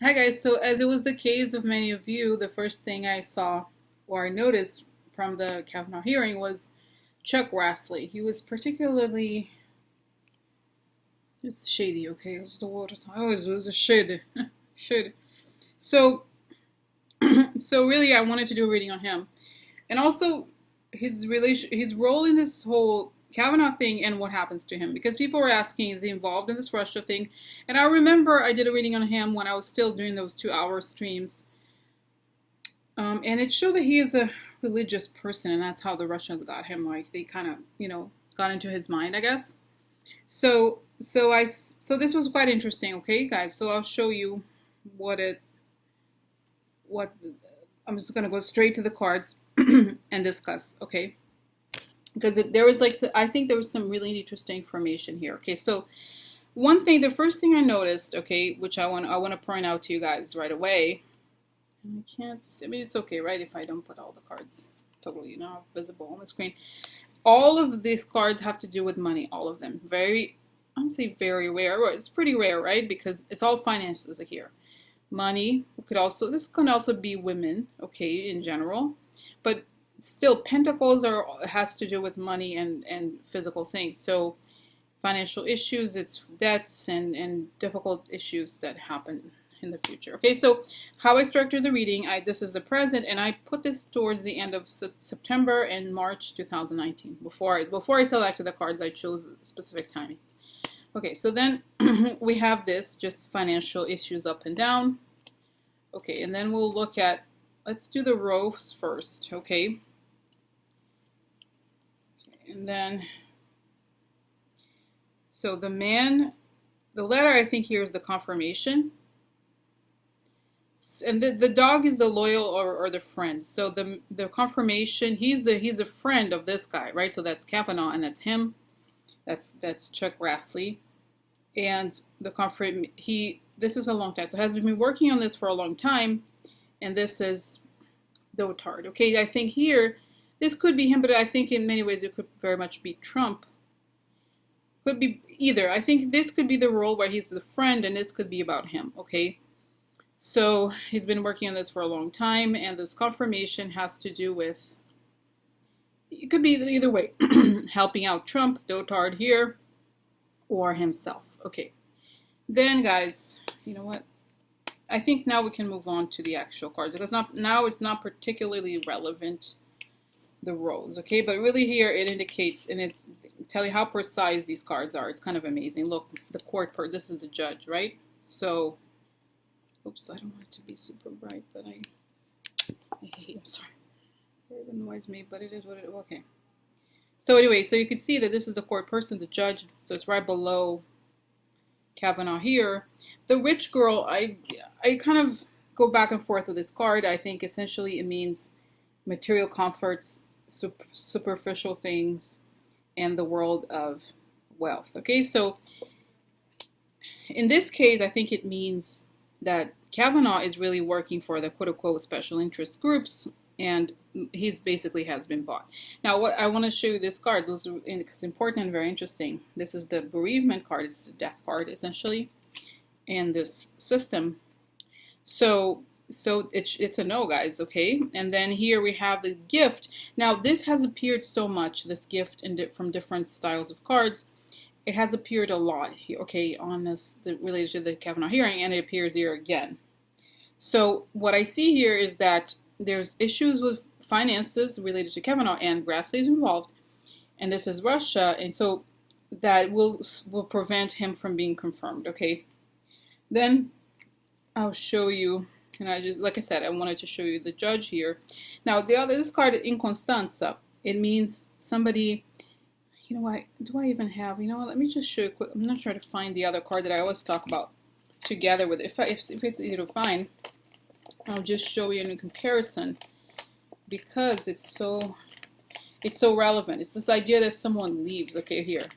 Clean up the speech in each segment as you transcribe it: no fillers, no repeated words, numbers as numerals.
Hi guys, so as it was the case of many of you, the first thing I saw or I noticed from the Kavanaugh hearing was Chuck Grassley. He was particularly just shady, okay? It was the word. Oh, it was a shady. Shady. So so really I wanted to do a reading on him. And also his role in this whole Kavanaugh thing and what happens to him. Because people were asking, is he involved in this Russia thing? And I remember I did a reading on him when I was still doing those 2 hour streams. And it showed that he is a religious person, and that's how the Russians got him. Like they kind of, got into his mind, I guess. So this was quite interesting. Okay, guys. So I'll show you what it what I'm just gonna go straight to the cards and discuss. Okay, because there was like I think there was some really interesting information here. Okay, so one thing, the first thing I noticed, okay, which I want to point out to you guys right away. I can't. I mean, it's okay, right? If I don't put all the cards totally, visible on the screen. All of these cards have to do with money. All of them. Very, I would say very rare. Well, it's pretty rare, right? Because it's all finances here. Money could also. This can also be women, okay, in general, but still, Pentacles has to do with money and physical things. So financial issues, it's debts and difficult issues that happen in the future. Okay, so how I structured the reading, this is the present, and I put this towards the end of September and March 2019. Before I selected the cards, I chose a specific timing. Okay, so then we have this, just financial issues up and down. Okay, and then we'll look at, let's do the rows first, okay? And then, so the letter I think here is the confirmation. And the dog is the loyal or the friend. So the confirmation, he's a friend of this guy, right? So that's Kavanaugh and that's him. That's Chuck Grassley. And the confirm this is a long time. So has been working on this for a long time. And this is Dotard. Okay, I think here this could be him, but I think in many ways it could very much be Trump. Could be either. I think this could be the role where he's the friend and this could be about him, okay? So he's been working on this for a long time, and this confirmation has to do with, it could be either way, helping out Trump, Dotard here, or himself. Okay. Then, guys, you know what? I think now we can move on to the actual cards, because now it's not particularly relevant, the rows, okay? But really here it indicates, and it tell you how precise these cards are. It's kind of amazing. Look, the court part, this is the judge, right? So, oops, I don't want it to be super bright, but I hate, I'm sorry. It annoys me, but it is what it is. Okay. So anyway, so you can see that this is the court person, the judge. So it's right below Kavanaugh here. The rich girl, I kind of go back and forth with this card. I think essentially it means material comforts, superficial things, and the world of wealth. Okay, so in this case, I think it means that Kavanaugh is really working for the quote-unquote special interest groups, and he's basically has been bought. Now, what I want to show you this card, it's important and very interesting. This is the bereavement card. It's the death card, essentially, in this system. So it's a no, guys, okay? And then here we have the gift. Now, this has appeared so much, this gift, from different styles of cards. It has appeared a lot here, okay, on this related to the Kavanaugh hearing, and it appears here again. So what I see here is that there's issues with finances related to Kavanaugh, and Grassley is involved, and this is Russia, and so that will prevent him from being confirmed, okay? Then I'll show you, and I just, like I said, I wanted to show you the judge here. Now, this card, Inconstanza, it means somebody, you know what, do I even have, you know what, let me just show you quick. I'm not trying to find the other card that I always talk about together with it. If it's easy to find, I'll just show you in comparison, because it's so relevant. It's this idea that someone leaves. Okay, here.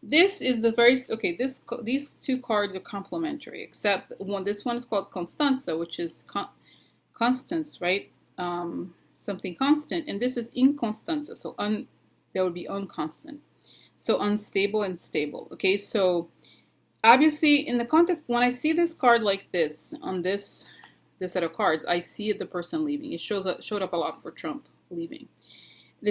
This is the very, okay, these two cards are complementary, except this one is called Constanza, which is constance, right? Something constant, and this is Inconstanza, so that would be unconstant. So unstable and stable. Okay, so obviously, in the context, when I see this card like this on this set of cards, I see the person leaving. It showed up a lot for Trump leaving.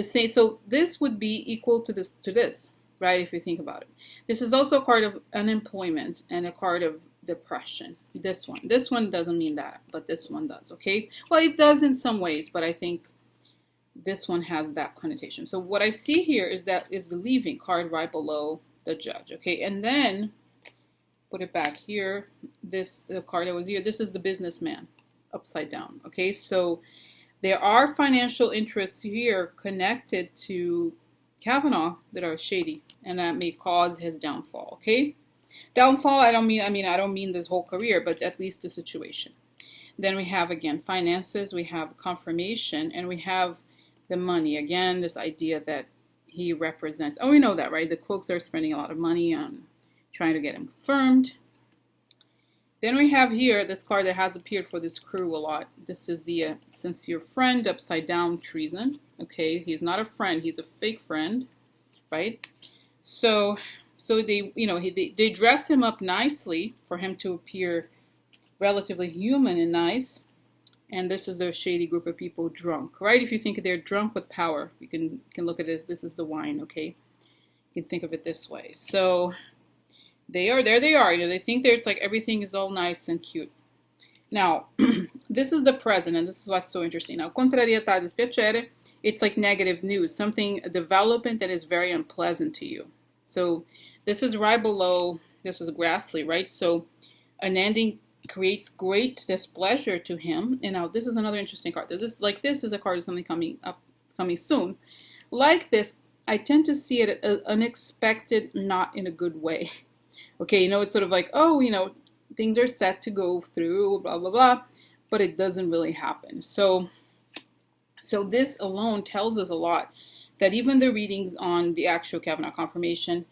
So this would be equal to this, right? If you think about it, this is also a card of unemployment and a card of depression. This one doesn't mean that, but this one does. Okay, well, it does in some ways, but I think this one has that connotation. So what I see here is the leaving card right below the Judge. Okay, and then put it back here. The card that was here. This is the businessman upside down. Okay, so there are financial interests here connected to Kavanaugh that are shady, and that may cause his downfall. Okay, downfall. I don't mean this whole career, but at least the situation. Then we have again finances. We have confirmation, and we have the money. Again, this idea that he represents. Oh, we know that, right? The Quokes are spending a lot of money on trying to get him confirmed. Then we have here this card that has appeared for this crew a lot. This is the sincere friend, upside down, treason. Okay, he's not a friend, he's a fake friend, right? So they, they dress him up nicely for him to appear relatively human and nice. And this is a shady group of people drunk, right? If you think they're drunk with power, you can look at this. This is the wine, okay? You can think of it this way. So they are, there they are. They think it's like everything is all nice and cute. Now, this is the president. This is what's so interesting. Now, contrarietà, dispiacere, it's like negative news, a development that is very unpleasant to you. So this is right below, this is Grassley, right? So an ending creates great displeasure to him. And now this is another interesting card. This is a card of something coming soon. Like this, I tend to see it unexpected, not in a good way. Okay, it's sort of like, oh, things are set to go through, blah, blah, blah, but it doesn't really happen. So this alone tells us a lot, that even the readings on the actual Kavanaugh confirmation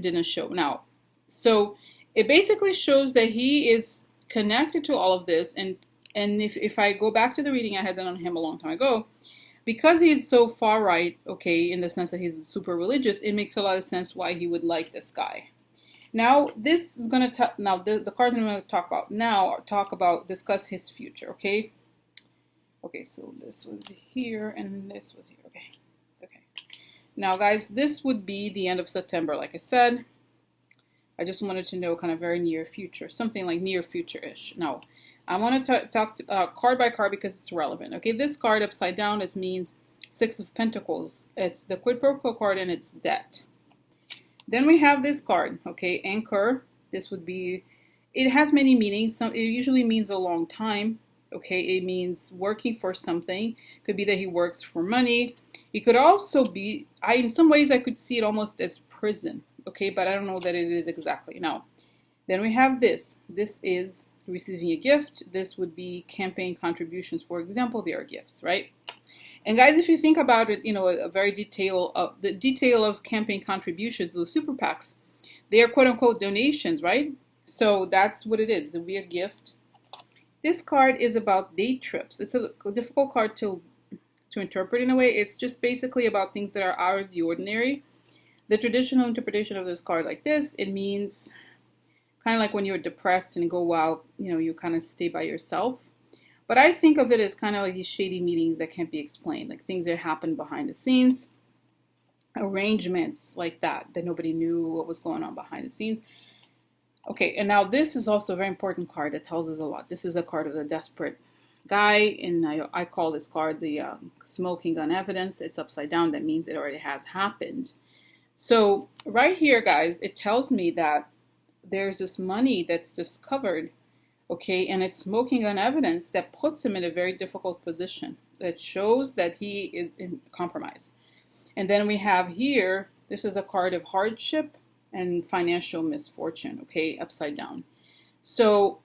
didn't show. Now, so it basically shows that he is connected to all of this, and if I go back to the reading I had done on him a long time ago, because he's so far right, okay, in the sense that he's super religious, it makes a lot of sense why he would like this guy. Now, this is going to, now the cards I'm going to talk about now discuss his future, okay? Okay, so this was here and this was here, okay. Now, guys, this would be the end of September, like I said. I just wanted to know kind of very near future, something like near future-ish. Now, I want to talk card by card because it's relevant, okay? This card upside down, this means Six of Pentacles. It's the quid pro quo card and it's debt. Then we have this card, okay, Anchor. This would be, it has many meanings. It usually means a long time, okay? It means working for something. Could be that he works for money. It could also be, in some ways I could see it almost as prison, okay? But I don't know that it is exactly. Now, then we have this. This is receiving a gift. This would be campaign contributions. For example, they are gifts, right? And guys, if you think about it, a very the detail of campaign contributions, those super PACs, they are quote unquote donations, right? So that's what it is. It would be a gift. This card is about day trips. It's a difficult card to interpret in a way. It's just basically about things that are out of the ordinary. The traditional interpretation of this card like this, it means kind of like when you're depressed and go out, you kind of stay by yourself. But I think of it as kind of like these shady meetings that can't be explained, like things that happen behind the scenes, arrangements like that nobody knew what was going on behind the scenes. Okay, and now this is also a very important card that tells us a lot. This is a card of the desperate guy, and I call this card the smoking gun evidence. It's upside down. That means it already has happened. So right here, guys, it tells me that there's this money that's discovered, okay, and it's smoking gun evidence that puts him in a very difficult position. That shows that he is in compromise. And then we have here, this is a card of hardship and financial misfortune, okay, upside down. So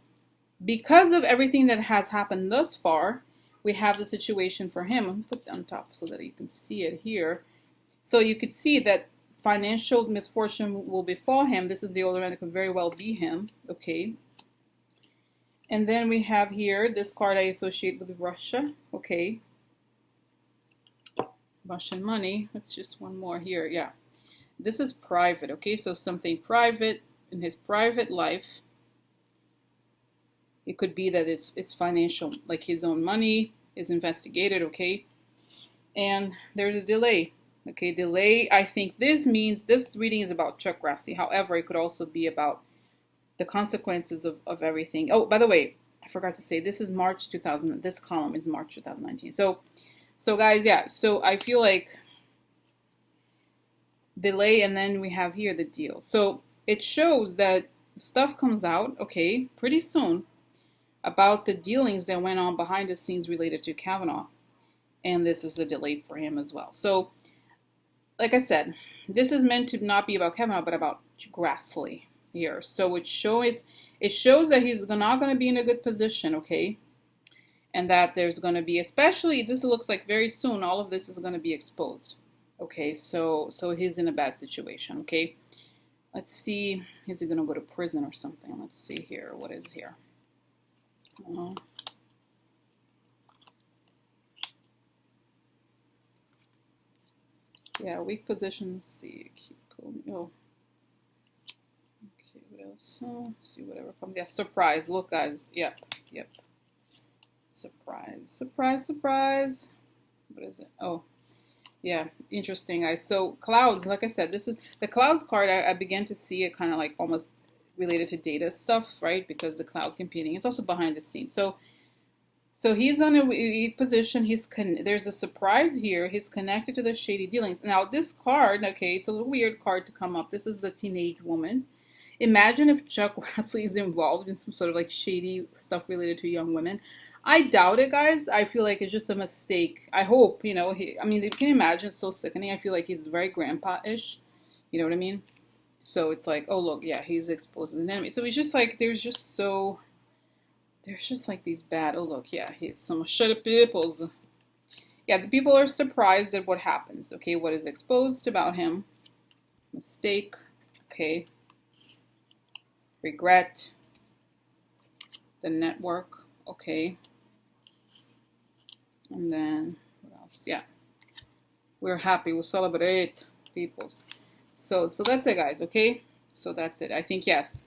because of everything that has happened thus far, we have the situation for him. I'm going to put it on top so that you can see it here. So you could see that financial misfortune will befall him. This is the older man. It could very well be him, okay. And then we have here, this card I associate with Russia, okay. Russian money. Let's just one more here, yeah. This is private, okay, so something private, in his private life, it could be that it's financial, like his own money is investigated, okay? And there's a delay. Okay, delay. I think this means this reading is about Chuck Grassley. However, it could also be about the consequences of everything. Oh, by the way, I forgot to say this is March 2000. This column is March 2019. So guys, yeah. So I feel like delay, and then we have here the deal. So it shows that stuff comes out, okay, pretty soon about the dealings that went on behind the scenes related to Kavanaugh. And this is a delay for him as well. So, like I said, this is meant to not be about Kavanaugh, but about Grassley here. So it shows that he's not going to be in a good position, okay? And that there's going to be, especially, this looks like very soon, all of this is going to be exposed. Okay, so he's in a bad situation, okay? Let's see, is he going to go to prison or something? Let's see here, what is here? Yeah, weak position. Let's see. Keep pulling. Oh. Okay, what else? Oh, see whatever comes. Yeah, surprise. Look, guys. Yep. Surprise. Surprise, surprise. What is it? Oh, yeah. Interesting, guys. So, clouds, like I said, this is the clouds card. I began to see it kind of like almost related to data stuff, right? Because the cloud computing. It's also behind the scenes. So he's on a weak position. There's a surprise here. He's connected to the shady dealings. Now this card, okay, it's a little weird card to come up. This is the teenage woman. Imagine if Chuck Grassley is involved in some sort of like shady stuff related to young women. I doubt it, guys. I feel like it's just a mistake. I hope, you know, I mean, you can imagine, it's so sickening. I feel like he's very grandpa-ish. You know what I mean? So it's like, oh, look, yeah, he's exposed as an enemy. So it's just like, there's just like these bad, oh look, yeah, he's some shitty peoples. Yeah, the people are surprised at what happens, okay, what is exposed about him. Mistake, okay. Regret. The network, okay. And then, what else? Yeah. We're happy, we'll celebrate peoples. So that's it, guys, okay? So that's it. I think, yes.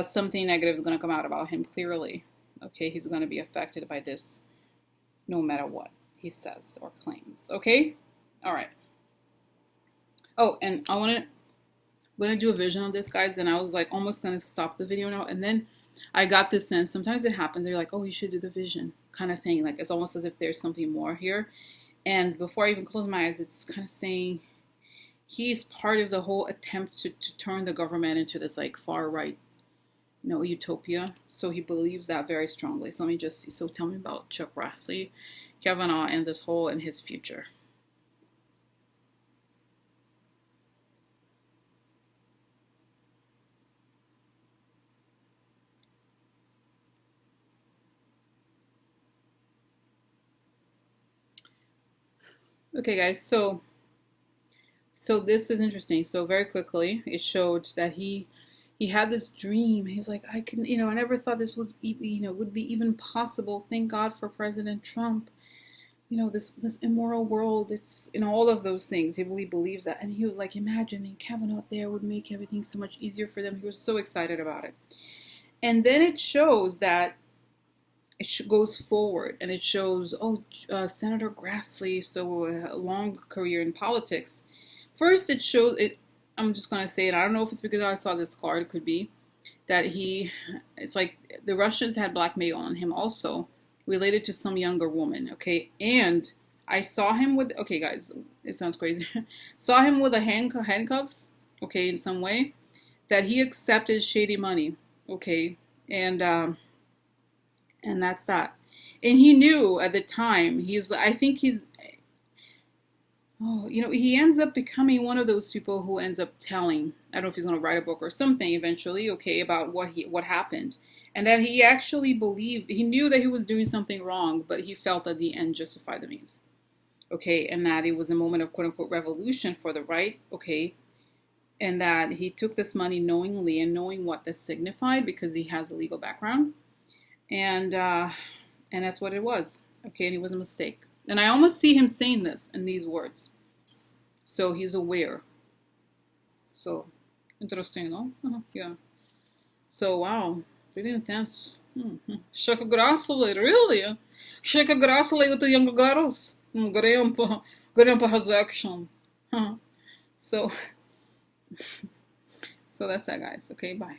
Something negative is going to come out about him clearly. Okay, he's going to be affected by this no matter what he says or claims. Okay? All right. Oh, and I'm going to do a vision on this, guys, and I was like almost going to stop the video now, and then I got this sense. Sometimes it happens. They're like, oh, you should do the vision kind of thing. Like it's almost as if there's something more here. And before I even close my eyes, it's kind of saying he's part of the whole attempt to turn the government into this like far right, you know, utopia. So he believes that very strongly. So let me just see. So tell me about Chuck Grassley, Kavanaugh, and this whole and his future. Okay, guys. So this is interesting. So very quickly, it showed that he had this dream. He's like, I can, you know, I never thought this was, you know, would be even possible. Thank God for President Trump. You know, this immoral world. It's, you know, all of those things. He really believes that. And he was like, imagining Kavanaugh there would make everything so much easier for them. He was so excited about it. And then it shows that it goes forward, and it shows, oh, Senator Grassley, so a long career in politics. First, it shows it. I'm just gonna say it. I don't know if it's because I saw this card. It could be that it's like the Russians had blackmail on him also, related to some younger woman. Okay, and I saw him with. Okay, guys, it sounds crazy. Saw him with a handcuffs. Okay, in some way, that he accepted shady money. Okay, and that's that. And he knew at the time. I think he's. Oh, you know, he ends up becoming one of those people who ends up telling. I don't know if he's going to write a book or something eventually, okay, about what happened, and that he actually believed. He knew that he was doing something wrong, but he felt that the end justified the means. Okay, and that it was a moment of quote unquote revolution for the right. Okay, and that he took this money knowingly and knowing what this signified because he has a legal background, and that's what it was. Okay, and it was a mistake. And I almost see him saying this in these words. So he's aware. So Interesting, no? Yeah. So, wow, pretty intense. Chuck Grassley, really? Chuck Grassley with the younger girls. Grandpa has action. So, so that's that, guys. Okay, bye.